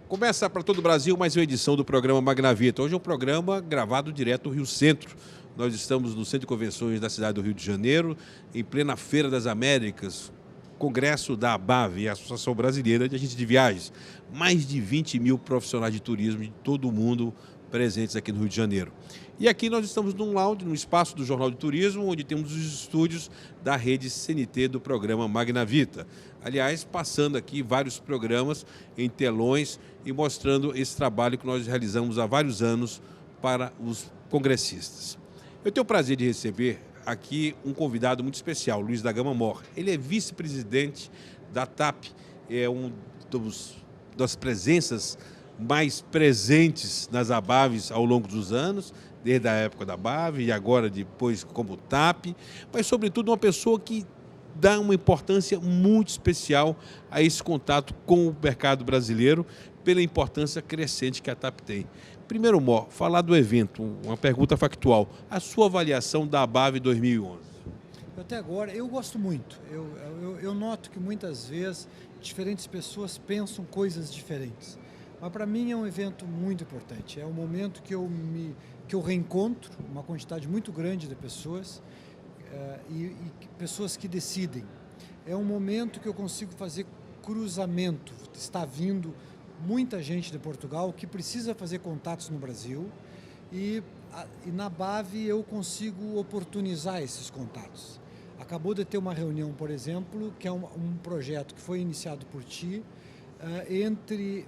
Começa para todo o Brasil mais uma edição do programa Magnavita. Hoje é um programa gravado direto do Rio Centro. Nós estamos no Centro de Convenções da cidade do Rio de Janeiro, em plena Feira das Américas, congresso da ABAV, a Associação Brasileira de Agentes de Viagens. Mais de 20 mil profissionais de turismo de todo o mundo presentes aqui no Rio de Janeiro. E aqui nós estamos num lounge, no espaço do Jornal de Turismo, onde temos os estúdios da rede CNT do programa Magnavita. Aliás, passando aqui vários programas em telões e mostrando esse trabalho que nós realizamos há vários anos para os congressistas. Eu tenho o prazer de receber aqui um convidado muito especial, Luiz da Gama Mor. Ele é vice-presidente da TAP, é das presenças mais presentes nas ABAVs ao longo dos anos, desde a época da ABAV e agora depois como TAP, mas sobretudo uma pessoa que dá uma importância muito especial a esse contato com o mercado brasileiro, pela importância crescente que a TAP tem. Primeiro, Mor, falar do evento, uma pergunta factual. A sua avaliação da ABAV 2011? Até agora, eu gosto muito. Eu noto que muitas vezes diferentes pessoas pensam coisas diferentes. Mas para mim é um evento muito importante. É um momento que eu reencontro uma quantidade muito grande de pessoas e pessoas que decidem. É um momento que eu consigo fazer cruzamento. Está vindo muita gente de Portugal que precisa fazer contatos no Brasil e na BAV eu consigo oportunizar esses contatos. Acabou de ter uma reunião, por exemplo, que é um projeto que foi iniciado por ti, entre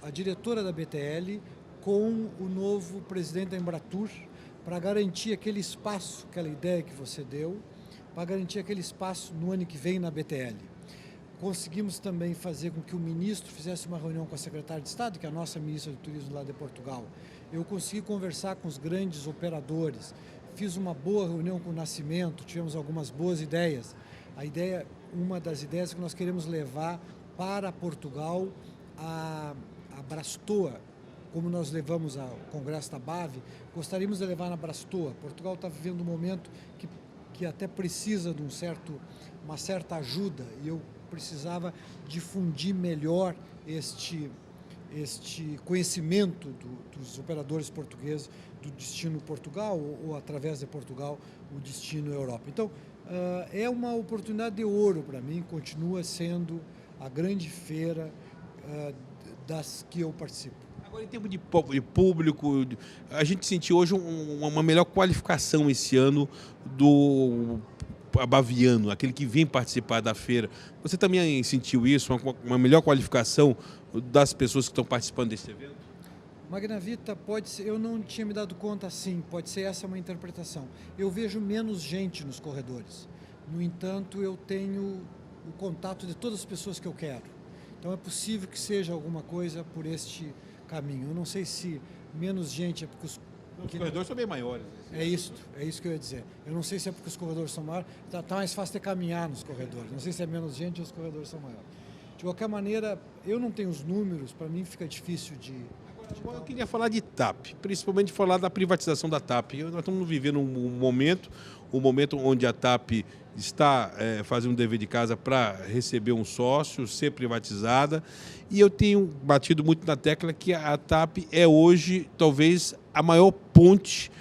a diretora da BTL com o novo presidente da Embratur, para garantir aquele espaço, aquela ideia que você deu, para garantir aquele espaço no ano que vem na BTL. Conseguimos também fazer com que o ministro fizesse uma reunião com a secretária de Estado, que é a nossa ministra de Turismo lá de Portugal. Eu consegui conversar com os grandes operadores, fiz uma boa reunião com o Nascimento, tivemos algumas boas ideias. Uma das ideias é que nós queremos levar para Portugal a Brastoa, como nós levamos ao Congresso da BAV, gostaríamos de levar na Brastoa. Portugal está vivendo um momento que até precisa de uma certa ajuda e eu precisava difundir melhor este conhecimento dos operadores portugueses do destino Portugal ou através de Portugal o destino Europa. Então, é uma oportunidade de ouro para mim, continua sendo a grande feira das que eu participo. Agora, em termos de público, a gente sentiu hoje uma melhor qualificação esse ano do abaviano, aquele que vem participar da feira. Você também sentiu isso, uma melhor qualificação das pessoas que estão participando desse evento? Magnavita pode ser, eu não tinha me dado conta assim, pode ser essa uma interpretação. Eu vejo menos gente nos corredores. No entanto, eu tenho o contato de todas as pessoas que eu quero. Então é possível que seja alguma coisa por este caminho. Eu não sei se menos gente é porque os corredores são bem maiores. É isso que eu ia dizer. Eu não sei se é porque os corredores são maiores, está mais fácil de caminhar nos corredores. Não sei se é menos gente ou os corredores são maiores. De qualquer maneira, eu não tenho os números, para mim fica difícil de... Agora, eu queria falar de TAP, principalmente falar da privatização da TAP. Nós estamos vivendo um momento onde a TAP está fazendo um dever de casa para receber um sócio, ser privatizada. E eu tenho batido muito na tecla que a TAP é hoje, talvez, a maior ponte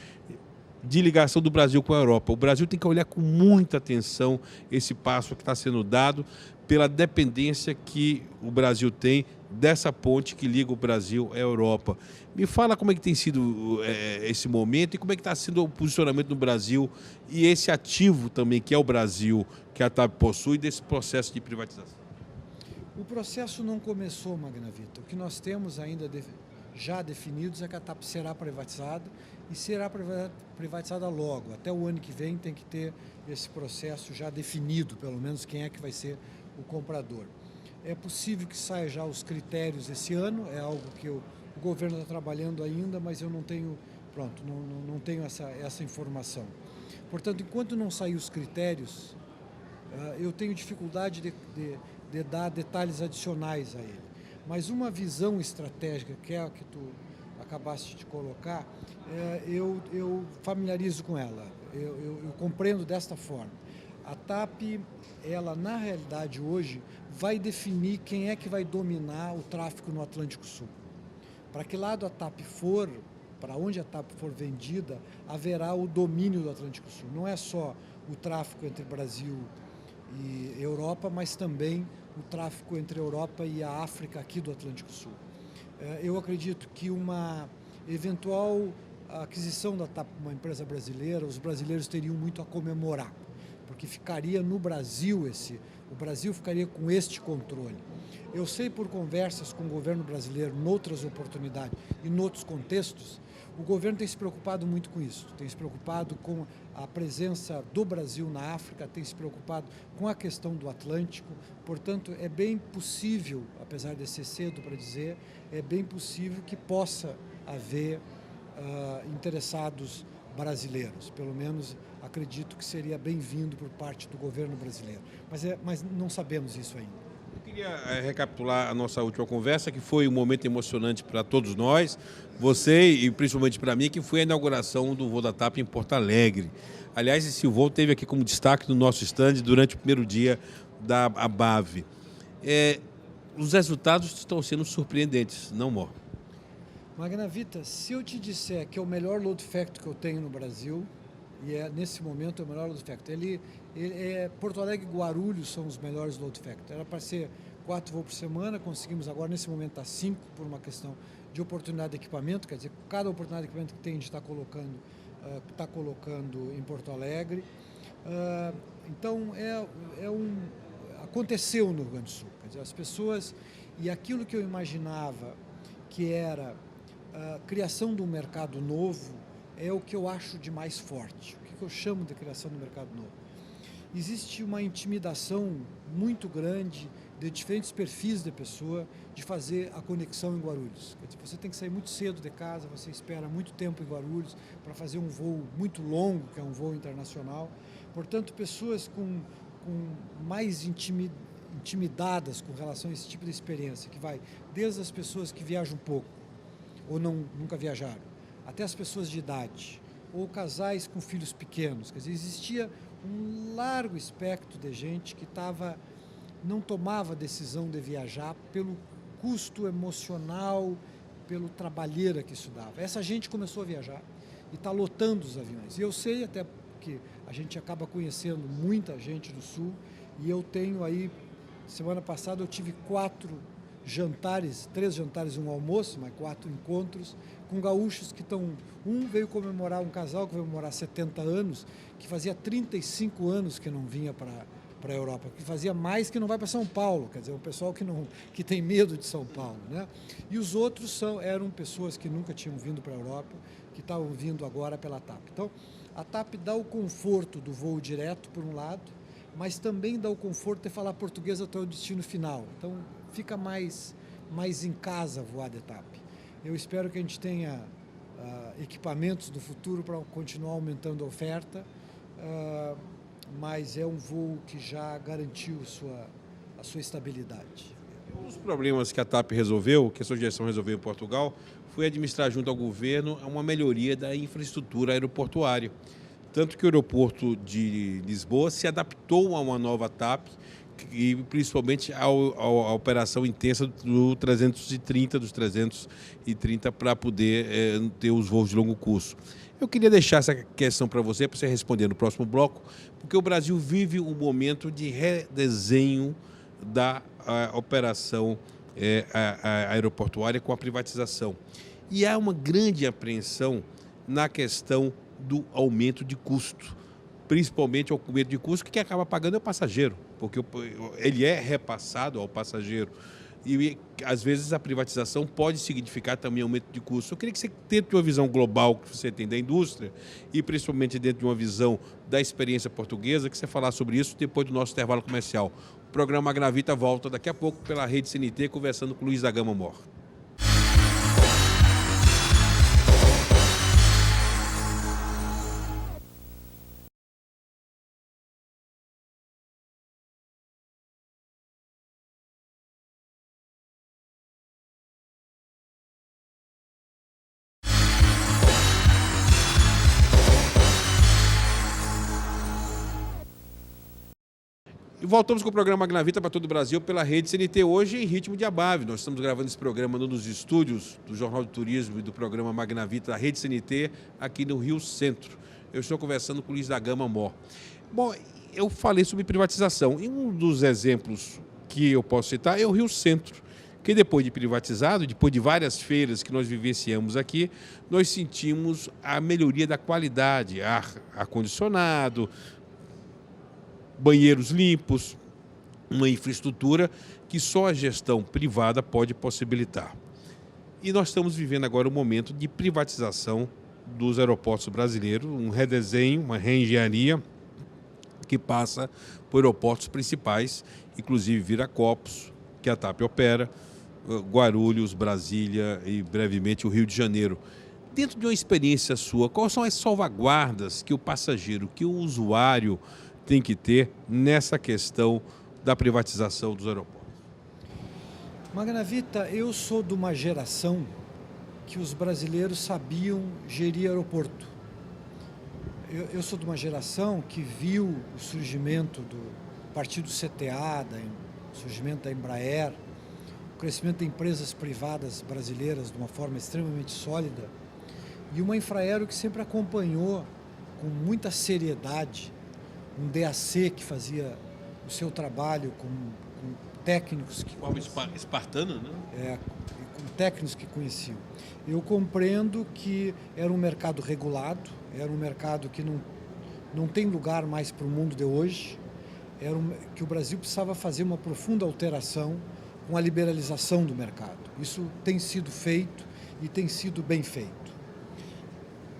de ligação do Brasil com a Europa. O Brasil tem que olhar com muita atenção esse passo que está sendo dado pela dependência que o Brasil tem dessa ponte que liga o Brasil à Europa. Me fala como é que tem sido esse momento e como é que está sendo o posicionamento do Brasil e esse ativo também que é o Brasil, que a TAP possui, desse processo de privatização. O processo não começou, Magnavita. O que nós temos ainda já definidos é que a TAP será privatizada e será privatizada logo. Até o ano que vem tem que ter esse processo já definido, pelo menos quem é que vai ser o comprador. É possível que saia já os critérios esse ano, é algo que o governo está trabalhando ainda, mas eu não tenho, não tenho essa informação. Portanto, enquanto não sair os critérios, eu tenho dificuldade de dar detalhes adicionais a ele. Mas uma visão estratégica, que é a que tu acabaste de colocar, eu familiarizo com ela, eu compreendo desta forma. A TAP, ela na realidade hoje vai definir quem é que vai dominar o tráfego no Atlântico Sul. Para que lado a TAP for, para onde a TAP for vendida, haverá o domínio do Atlântico Sul. Não é só o tráfego entre Brasil e Europa, mas também o tráfego entre a Europa e a África aqui do Atlântico Sul. Eu acredito que uma eventual aquisição da TAP por uma empresa brasileira, os brasileiros teriam muito a comemorar, porque ficaria no Brasil o Brasil ficaria com este controle. Eu sei por conversas com o governo brasileiro, noutras oportunidades e noutros contextos, o governo tem se preocupado muito com isso, tem se preocupado com a presença do Brasil na África, tem se preocupado com a questão do Atlântico, portanto é bem possível, apesar de ser cedo para dizer, é bem possível que possa haver interessados brasileiros, pelo menos acredito que seria bem-vindo por parte do governo brasileiro, mas não sabemos isso ainda. Eu queria recapitular a nossa última conversa, que foi um momento emocionante para todos nós, você e principalmente para mim, que foi a inauguração do voo da TAP em Porto Alegre. Aliás, esse voo teve aqui como destaque no nosso stand durante o primeiro dia da ABAV. Os resultados estão sendo surpreendentes, não, Mor? Magnavita, se eu te disser que é o melhor load factor que eu tenho no Brasil, e nesse momento é o melhor load factor, Porto Alegre e Guarulhos são os melhores load factor. Era para ser 4 voos por semana, conseguimos agora nesse momento a 5 por uma questão de oportunidade de equipamento, quer dizer, cada oportunidade de equipamento que tem a gente está colocando em Porto Alegre. Então aconteceu no Rio Grande do Sul, quer dizer, as pessoas, e aquilo que eu imaginava que era a criação de um mercado novo, é o que eu acho de mais forte. O que eu chamo de criação do mercado novo? Existe uma intimidação muito grande de diferentes perfis de pessoa de fazer a conexão em Guarulhos. Quer dizer, você tem que sair muito cedo de casa, você espera muito tempo em Guarulhos para fazer um voo muito longo, que é um voo internacional. Portanto, pessoas com mais intimidadas com relação a esse tipo de experiência, que vai desde as pessoas que viajam pouco ou nunca viajaram, até as pessoas de idade, ou casais com filhos pequenos. Quer dizer, existia um largo espectro de gente que não tomava decisão de viajar pelo custo emocional, pelo trabalheira que isso dava. Essa gente começou a viajar e está lotando os aviões. E eu sei, até porque a gente acaba conhecendo muita gente do Sul, e eu tenho aí, semana passada eu tive 3 jantares e um almoço, mas 4 encontros, com gaúchos que veio comemorar, um casal que veio comemorar 70 anos, que fazia 35 anos que não vinha para a Europa, que fazia mais que não vai para São Paulo, quer dizer, um pessoal que tem medo de São Paulo, né? E os outros eram pessoas que nunca tinham vindo para a Europa, que estavam vindo agora pela TAP. Então, a TAP dá o conforto do voo direto, por um lado, mas também dá o conforto de falar português até o destino final. Então, fica mais em casa voar de TAP. Eu espero que a gente tenha equipamentos do futuro para continuar aumentando a oferta, mas é um voo que já garantiu a sua estabilidade. Um dos problemas que a TAP resolveu, que a sua gestão resolveu em Portugal, foi administrar junto ao governo uma melhoria da infraestrutura aeroportuária. Tanto que o aeroporto de Lisboa se adaptou a uma nova TAP, e principalmente à operação intensa dos 330 para poder ter os voos de longo curso. Eu queria deixar essa questão para você responder no próximo bloco, porque o Brasil vive um momento de redesenho da operação aeroportuária com a privatização. E há uma grande apreensão na questão do aumento de custo, principalmente o aumento de custo que acaba pagando é o passageiro, porque ele é repassado ao passageiro. E, às vezes, a privatização pode significar também aumento de custo. Eu queria que você, dentro de uma visão global que você tem da indústria, e principalmente dentro de uma visão da experiência portuguesa, que você falasse sobre isso depois do nosso intervalo comercial. O programa Magnavita volta daqui a pouco pela Rede CNT, conversando com Luiz da Gama Mor. E voltamos com o programa Magnavita para todo o Brasil pela Rede CNT, hoje em ritmo de Abave. Nós estamos gravando esse programa nos estúdios do Jornal do Turismo e do programa Magnavita da Rede CNT, aqui no Rio Centro. Eu estou conversando com o Luiz da Gama Mó. Bom, eu falei sobre privatização e um dos exemplos que eu posso citar é o Rio Centro, que depois de privatizado, depois de várias feiras que nós vivenciamos aqui, nós sentimos a melhoria da qualidade, ar-condicionado, banheiros limpos, uma infraestrutura que só a gestão privada pode possibilitar. E nós estamos vivendo agora um momento de privatização dos aeroportos brasileiros, um redesenho, uma reengenharia que passa por aeroportos principais, inclusive Viracopos, que a TAP opera, Guarulhos, Brasília e brevemente o Rio de Janeiro. Dentro de uma experiência sua, quais são as salvaguardas que o passageiro, que o usuário tem que ter nessa questão da privatização dos aeroportos? Magnavita, eu sou de uma geração que os brasileiros sabiam gerir aeroporto. Eu sou de uma geração que viu o surgimento do partido CTA, o surgimento da Embraer, o crescimento de empresas privadas brasileiras de uma forma extremamente sólida e uma Infraero que sempre acompanhou com muita seriedade um DAC que fazia o seu trabalho com técnicos que espartano, né? Com técnicos que conheciam. Eu compreendo que era um mercado regulado, era um mercado que não tem lugar mais para o mundo de hoje, que o Brasil precisava fazer uma profunda alteração com a liberalização do mercado. Isso tem sido feito e tem sido bem feito.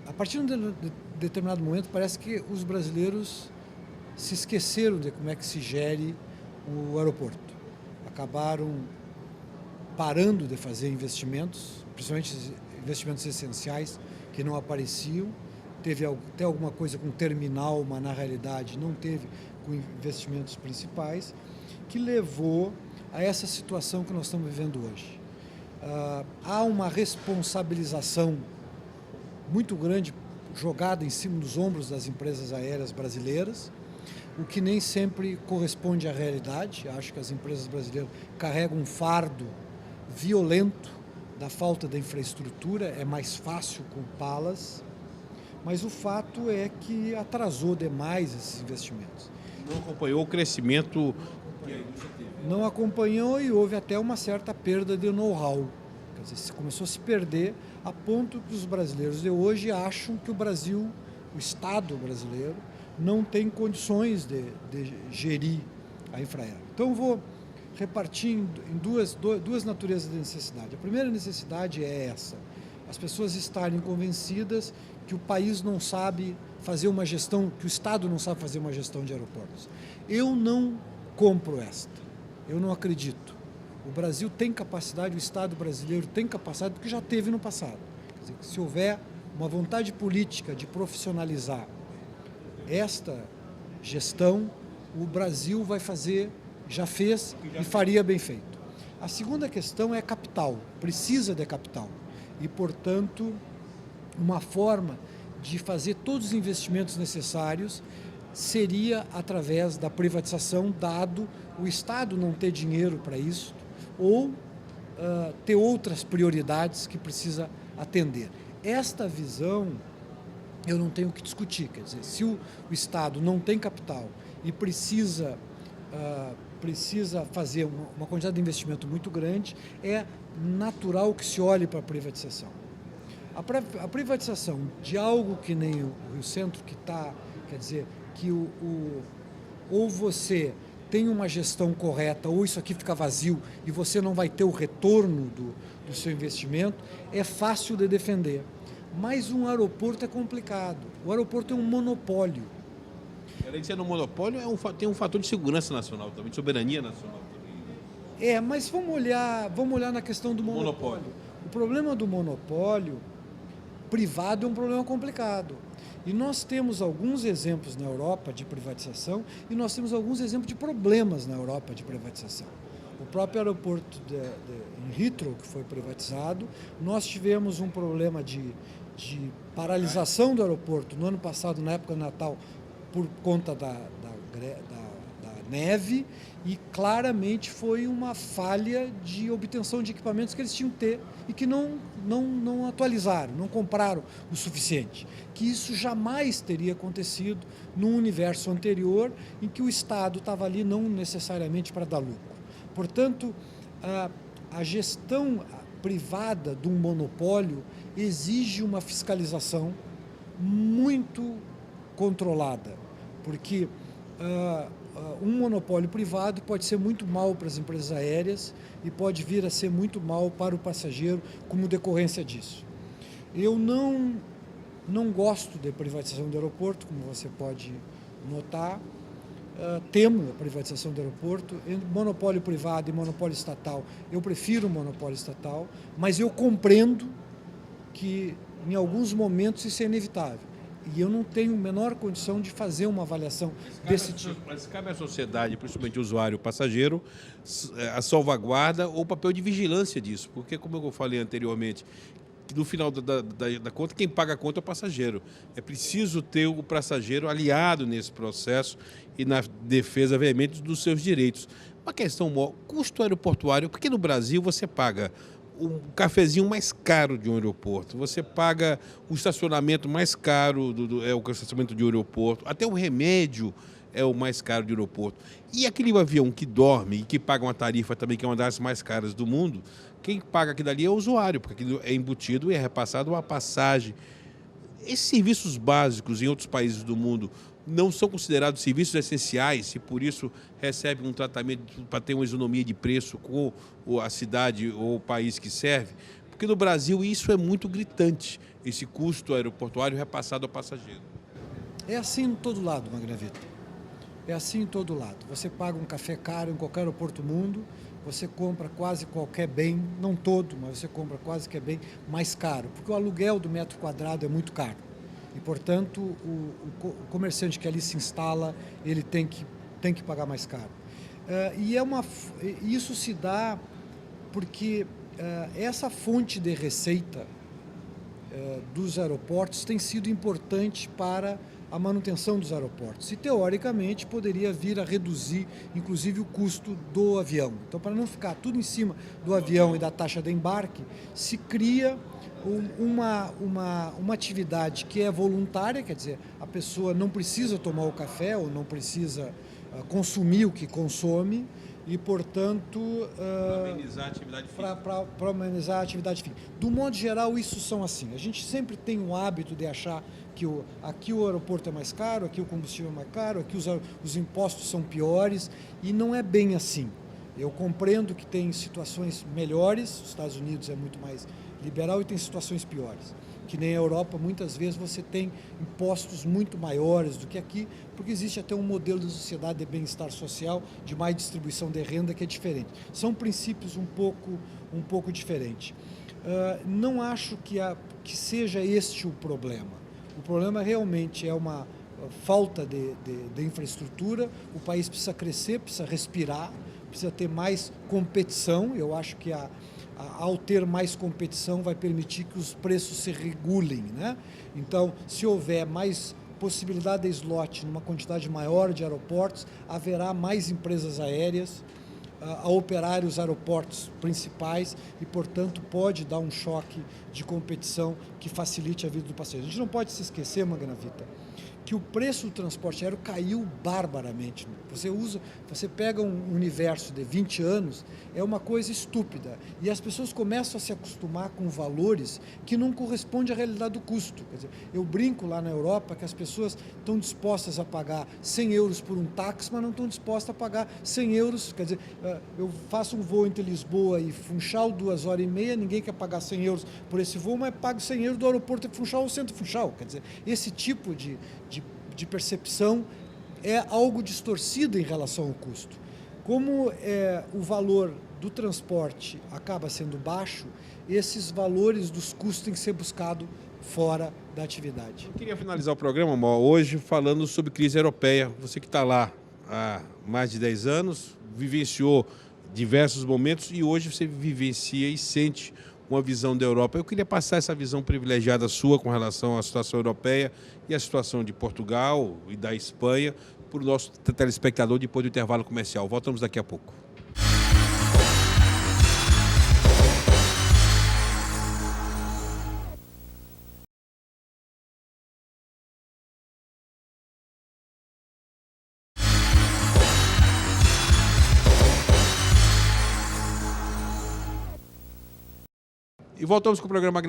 A partir de um determinado momento, parece que os brasileiros se esqueceram de como é que se gere o aeroporto. Acabaram parando de fazer investimentos, principalmente investimentos essenciais que não apareciam. Teve até alguma coisa com terminal, mas na realidade não teve com investimentos principais, que levou a essa situação que nós estamos vivendo hoje. Há uma responsabilização muito grande jogada em cima dos ombros das empresas aéreas brasileiras, o que nem sempre corresponde à realidade. Acho que as empresas brasileiras carregam um fardo violento da falta da infraestrutura, é mais fácil culpá-las, mas o fato é que atrasou demais esses investimentos. Não acompanhou o crescimento. Não acompanhou e houve até uma certa perda de know-how. Quer dizer, começou a se perder a ponto que os brasileiros de hoje acham que o Brasil, o Estado brasileiro, não tem condições de gerir a Infraero. Então, vou repartir em duas naturezas de necessidade. A primeira necessidade é essa: as pessoas estarem convencidas que o país não sabe fazer uma gestão, que o Estado não sabe fazer uma gestão de aeroportos. Eu não compro esta, eu não acredito. O Brasil tem capacidade, o Estado brasileiro tem capacidade, porque já teve no passado. Quer dizer, se houver uma vontade política de profissionalizar esta gestão, o Brasil vai fazer, já fez e faria bem feito. A segunda questão é capital, precisa de capital. E, portanto, uma forma de fazer todos os investimentos necessários seria através da privatização, dado o Estado não ter dinheiro para isso, ou ter outras prioridades que precisa atender. Esta visão eu não tenho o que discutir. Quer dizer, se o Estado não tem capital e precisa fazer uma quantidade de investimento muito grande, é natural que se olhe para a privatização. A privatização de algo que nem o Rio Centro, que está, quer dizer, que ou você tem uma gestão correta, ou isso aqui fica vazio e você não vai ter o retorno do seu investimento, é fácil de defender. Mas um aeroporto é complicado. O aeroporto é um monopólio. Além de ser um monopólio, tem um fator de segurança nacional também, de soberania nacional também. Mas vamos olhar na questão do monopólio. O problema do monopólio privado é um problema complicado. E nós temos alguns exemplos na Europa de privatização e nós temos alguns exemplos de problemas na Europa de privatização. O próprio aeroporto em Heathrow, que foi privatizado, nós tivemos um problema de paralisação do aeroporto no ano passado, na época do Natal, por conta da neve, e claramente foi uma falha de obtenção de equipamentos que eles tinham que ter e que não atualizaram, não compraram o suficiente. Que isso jamais teria acontecido num universo anterior em que o Estado estava ali não necessariamente para dar lucro. Portanto, a gestão privada de um monopólio exige uma fiscalização muito controlada, porque um monopólio privado pode ser muito mal para as empresas aéreas e pode vir a ser muito mal para o passageiro como decorrência disso. Eu não gosto da privatização do aeroporto, como você pode notar. Temo a privatização do aeroporto. Entre monopólio privado e monopólio estatal, eu prefiro o monopólio estatal, mas eu compreendo que em alguns momentos isso é inevitável. E eu não tenho a menor condição de fazer uma avaliação desse tipo. Mas cabe à sociedade, principalmente o usuário, o passageiro, a salvaguarda ou o papel de vigilância disso. Porque, como eu falei anteriormente, que no final da conta, quem paga a conta é o passageiro. É preciso ter o passageiro aliado nesse processo e na defesa veemente dos seus direitos. Uma questão, custo aeroportuário, porque no Brasil você paga o cafezinho mais caro de um aeroporto, você paga o estacionamento mais caro, é o estacionamento de um aeroporto, até o remédio é o mais caro de um aeroporto. E aquele avião que dorme e que paga uma tarifa também, que é uma das mais caras do mundo, quem paga aquilo ali é o usuário, porque aquilo é embutido e é repassado uma passagem. Esses serviços básicos em outros países do mundo não são considerados serviços essenciais e, por isso, recebem um tratamento para ter uma isonomia de preço com a cidade ou o país que serve? Porque no Brasil isso é muito gritante, esse custo aeroportuário repassado ao passageiro. É assim em todo lado, Magnavita. É assim em todo lado. Você paga um café caro em qualquer aeroporto do mundo, você compra quase qualquer bem, não todo, mas você compra quase qualquer bem mais caro, porque o aluguel do metro quadrado é muito caro. E, portanto, o comerciante que ali se instala, ele tem que pagar mais caro. Isso se dá porque essa fonte de receita dos aeroportos tem sido importante para a manutenção dos aeroportos e, teoricamente, poderia vir a reduzir, inclusive, o custo do avião. Então, para não ficar tudo em cima do avião e da taxa de embarque, se cria uma atividade que é voluntária, quer dizer, a pessoa não precisa tomar o café ou não precisa consumir o que consome e, portanto... Para amenizar a atividade fim. Para amenizar a atividade fim. Do modo geral, isso são assim. A gente sempre tem o hábito de achar que aqui o aeroporto é mais caro, aqui o combustível é mais caro, aqui os impostos são piores, e não é bem assim. Eu compreendo que tem situações melhores, os Estados Unidos é muito mais liberal e tem situações piores. Que nem a Europa, muitas vezes você tem impostos muito maiores do que aqui, porque existe até um modelo de sociedade de bem-estar social, de mais distribuição de renda, que é diferente. São princípios um pouco diferentes. Não acho que seja este o problema. O problema realmente é uma falta de infraestrutura, o país precisa crescer, precisa respirar, precisa ter mais competição. Eu acho que ao ter mais competição vai permitir que os preços se regulem, né? Então, se houver mais possibilidade de slot numa quantidade maior de aeroportos, haverá mais empresas aéreas a operar os aeroportos principais e, portanto, pode dar um choque de competição que facilite a vida do passageiro. A gente não pode se esquecer, Magnavita, que o preço do transporte aéreo caiu barbaramente. Você pega um universo de 20 anos, é uma coisa estúpida. E as pessoas começam a se acostumar com valores que não correspondem à realidade do custo. Quer dizer, eu brinco lá na Europa que as pessoas estão dispostas a pagar 100 euros por um táxi, mas não estão dispostas a pagar 100 euros. Quer dizer, eu faço um voo entre Lisboa e Funchal, 2h30, ninguém quer pagar 100 euros por esse voo, mas pago 100 euros do aeroporto de Funchal ao centro de Funchal. Quer dizer, esse tipo de percepção é algo distorcido em relação ao custo. Como o valor do transporte acaba sendo baixo, esses valores dos custos têm que ser buscados fora da atividade. Eu queria finalizar o programa, Mó, hoje falando sobre crise europeia. Você que está lá há mais de 10 anos, vivenciou diversos momentos e hoje você vivencia e sente uma visão da Europa. Eu queria passar essa visão privilegiada sua com relação à situação europeia e à situação de Portugal e da Espanha, para o nosso telespectador depois do intervalo comercial. Voltamos daqui a pouco. E voltamos com o programa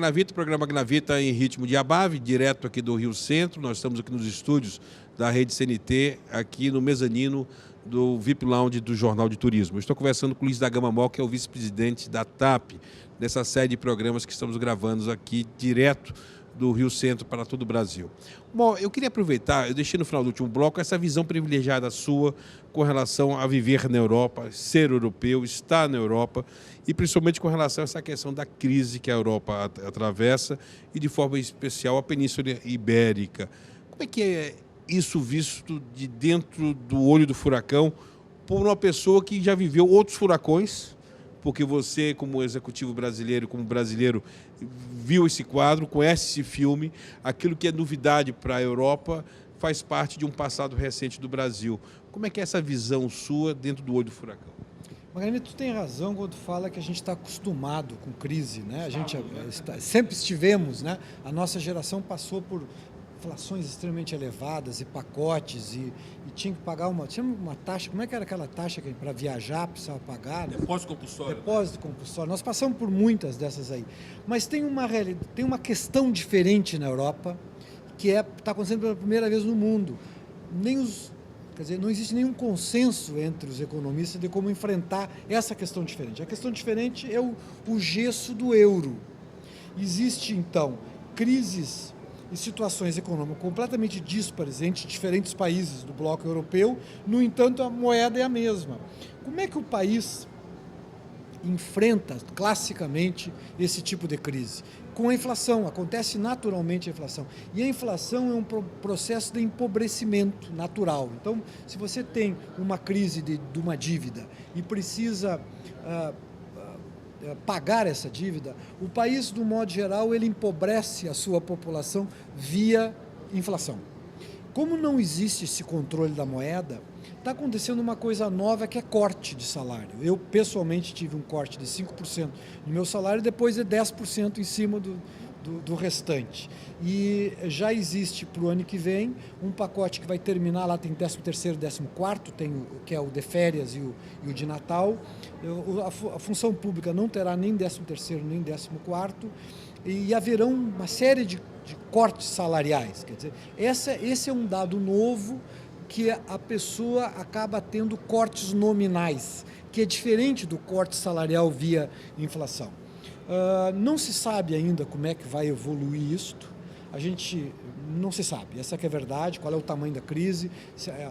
Magnavita em ritmo de Abave, direto aqui do Rio Centro. Nós estamos aqui nos estúdios da Rede CNT, aqui no mezanino do VIP Lounge do Jornal de Turismo. Eu estou conversando com o Luiz da Gama Mol, que é o vice-presidente da TAP, dessa série de programas que estamos gravando aqui direto do Rio Centro para todo o Brasil. Bom, eu queria aproveitar, eu deixei no final do último bloco essa visão privilegiada sua com relação a viver na Europa, ser europeu, estar na Europa e principalmente com relação a essa questão da crise que a Europa atravessa e de forma especial a Península Ibérica. Como é que é isso visto de dentro do olho do furacão por uma pessoa que já viveu outros furacões? Porque você, como executivo brasileiro, como brasileiro, viu esse quadro, conhece esse filme, aquilo que é novidade para a Europa faz parte de um passado recente do Brasil. Como é que é essa visão sua dentro do olho do furacão? Magalhães, tu tem razão quando fala que a gente está acostumado com crise, né? A gente sempre estivemos, né? A nossa geração passou por inflações extremamente elevadas e pacotes e tinha que pagar tinha uma taxa. Como é que era aquela taxa que para viajar precisava pagar? Né? Depósito compulsório. Depósito compulsório. Nós passamos por muitas dessas aí. Mas tem uma questão diferente na Europa que está acontecendo pela primeira vez no mundo. Quer dizer, não existe nenhum consenso entre os economistas de como enfrentar essa questão diferente. A questão diferente é o gesso do euro. Existe, então, crises e situações econômicas completamente díspares entre diferentes países do bloco europeu, no entanto, a moeda é a mesma. Como é que o país enfrenta, classicamente, esse tipo de crise? Com a inflação, acontece naturalmente a inflação. E a inflação é um processo de empobrecimento natural. Então, se você tem uma crise de uma dívida e precisa pagar essa dívida, o país, do modo geral, ele empobrece a sua população via inflação. Como não existe esse controle da moeda, está acontecendo uma coisa nova que é corte de salário. Eu, pessoalmente, tive um corte de 5% no meu salário, depois de 10% em cima do restante. E já existe para o ano que vem um pacote que vai terminar, lá tem 13º, 14º, que é o de férias e o de Natal. A função pública não terá nem 13º nem 14º, e haverão uma série de cortes salariais. Quer dizer, esse é um dado novo que a pessoa acaba tendo cortes nominais, que é diferente do corte salarial via inflação. Não se sabe ainda como é que vai evoluir isto. A gente não se sabe, essa que é a verdade, qual é o tamanho da crise.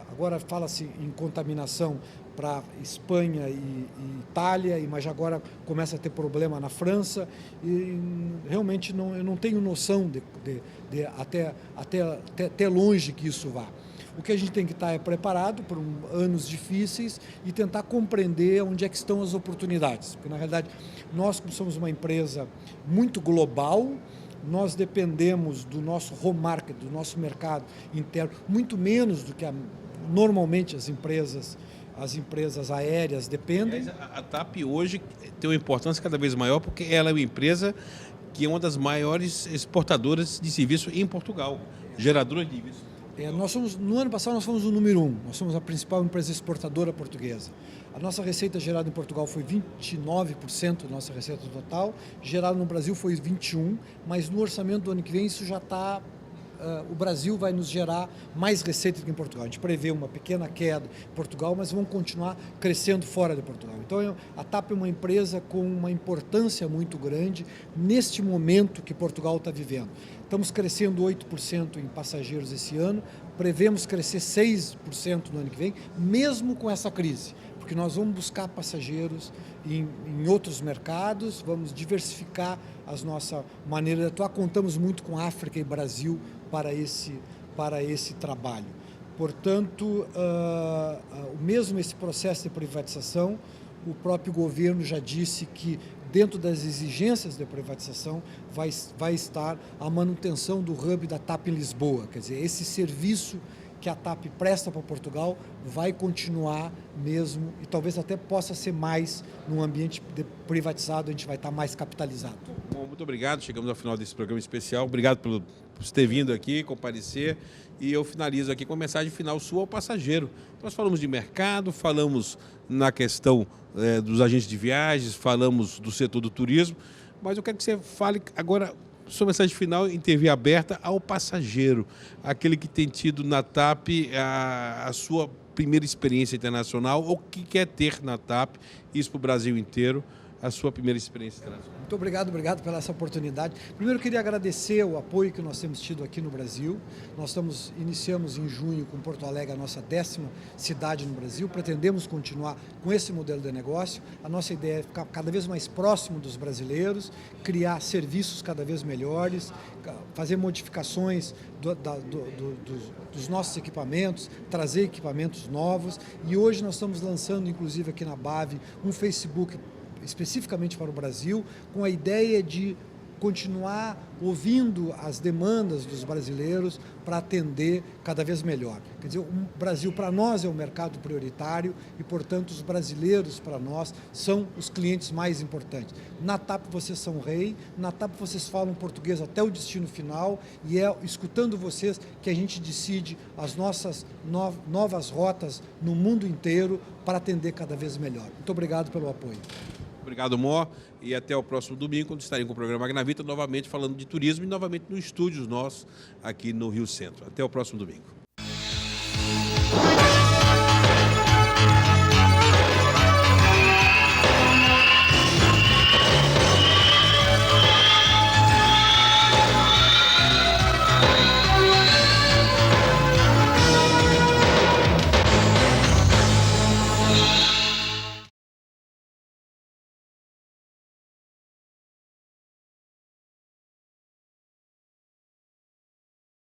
Agora fala-se em contaminação para Espanha e Itália, mas agora começa a ter problema na França, e realmente eu não tenho noção de até longe que isso vá. O que a gente tem que estar preparado para anos difíceis e tentar compreender onde é que estão as oportunidades. Porque, na realidade, nós, como somos uma empresa muito global, nós dependemos do nosso home market, do nosso mercado interno, muito menos do que normalmente as empresas aéreas dependem. A TAP hoje tem uma importância cada vez maior porque ela é uma empresa que é uma das maiores exportadoras de serviço em Portugal, geradora de divisas. No ano passado nós fomos o número 1, nós somos a principal empresa exportadora portuguesa. A nossa receita gerada em Portugal foi 29% da nossa receita total, gerada no Brasil foi 21%, mas no orçamento do ano que vem isso já está... o Brasil vai nos gerar mais receita do que em Portugal. A gente prevê uma pequena queda em Portugal, mas vamos continuar crescendo fora de Portugal. Então, a TAP é uma empresa com uma importância muito grande neste momento que Portugal está vivendo. Estamos crescendo 8% em passageiros esse ano, prevemos crescer 6% no ano que vem, mesmo com essa crise, porque nós vamos buscar passageiros em outros mercados, vamos diversificar a nossa maneira de atuar. Contamos muito com África e Brasil para esse trabalho. Portanto, mesmo esse processo de privatização, o próprio governo já disse que dentro das exigências de privatização vai estar a manutenção do hub da TAP em Lisboa, quer dizer, esse serviço que a TAP presta para Portugal vai continuar mesmo e talvez até possa ser mais num ambiente privatizado, a gente vai estar mais capitalizado. Bom, muito obrigado, chegamos ao final desse programa especial, obrigado por ter vindo aqui, comparecer, e eu finalizo aqui com a mensagem final sua ao passageiro. Nós falamos de mercado, falamos na questão dos agentes de viagens, falamos do setor do turismo, mas eu quero que você fale agora sua mensagem final em TV aberta ao passageiro, aquele que tem tido na TAP a sua primeira experiência internacional ou que quer ter na TAP, isso para o Brasil inteiro, a sua primeira experiência internacional. Muito obrigado pela essa oportunidade. Primeiro, eu queria agradecer o apoio que nós temos tido aqui no Brasil. Nós iniciamos em junho com Porto Alegre, a nossa 10ª cidade no Brasil. Pretendemos continuar com esse modelo de negócio. A nossa ideia é ficar cada vez mais próximo dos brasileiros, criar serviços cada vez melhores, fazer modificações dos nossos equipamentos, trazer equipamentos novos. E hoje nós estamos lançando, inclusive aqui na BAV, um Facebook especificamente para o Brasil, com a ideia de continuar ouvindo as demandas dos brasileiros para atender cada vez melhor. Quer dizer, o Brasil para nós é um mercado prioritário e, portanto, os brasileiros para nós são os clientes mais importantes. Na TAP vocês são rei, na TAP vocês falam português até o destino final e é escutando vocês que a gente decide as nossas novas rotas no mundo inteiro para atender cada vez melhor. Muito obrigado pelo apoio. Obrigado, Mó, e até o próximo domingo, quando estaremos com o programa Magnavita, novamente falando de turismo e novamente no estúdio nosso aqui no Rio Centro. Até o próximo domingo.